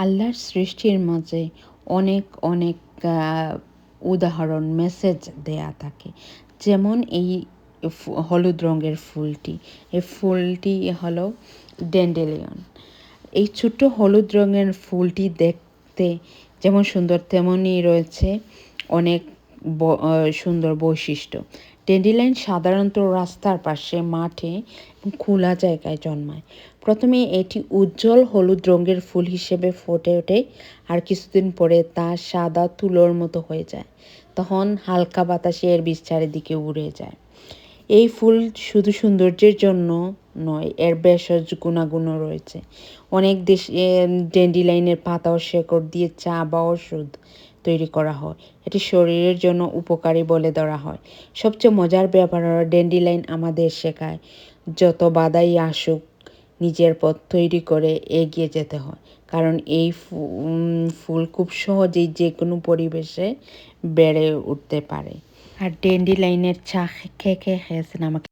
আল্লাহর সৃষ্টির মাঝে অনেক অনেক উদাহরণ মেসেজ দেয়া থাকে। যেমন এই হলুদ রঙের ফুলটি, এই ফুলটি হলো ড্যান্ডেলিয়ন। এই ছোট্ট হলুদ রঙের ফুলটি দেখতে যেমন সুন্দর, তেমনই রয়েছে অনেক সুন্দর বৈশিষ্ট্য। ড্যান্ডেলিয়ন সাধারণত রাস্তার পাশে, মাঠে এবং খোলা জায়গায় জন্মায়। প্রথমে এটি উজ্জ্বল হলুদ রঙের ফুল হিসেবে ফুটে ওঠে, আর কিছুদিন পরে তা সাদা তুলোর মতো হয়ে যায়। তখন হালকা বাতাসে এর বীজ চারিদিকে উড়ে যায়। এই ফুল শুধু সৌন্দর্যের জন্য নয়, এর ভেষজ গুণাগুণও রয়েছে। অনেক দেশে ড্যান্ডেলিয়নের পাতা ও শেকড় দিয়ে চা বা ওষুধ তৈরি করা হয়। এটি শরীরের জন্য উপকারী বলে ধরা হয়। সবচেয়ে মজার ব্যাপার হলো ড্যান্ডেলিয়ন আমাদের শেখায়, যত বাধাই আসুক নিজের পথ তৈরি করে এগিয়ে যেতে হয়। কারণ এই ফুল খুব সহজেই যে কোনো পরিবেশে বেড়ে উঠতে পারে। আর ড্যান্ডেলিয়নের চা খেয়ে খেয়েছেন আমাকে।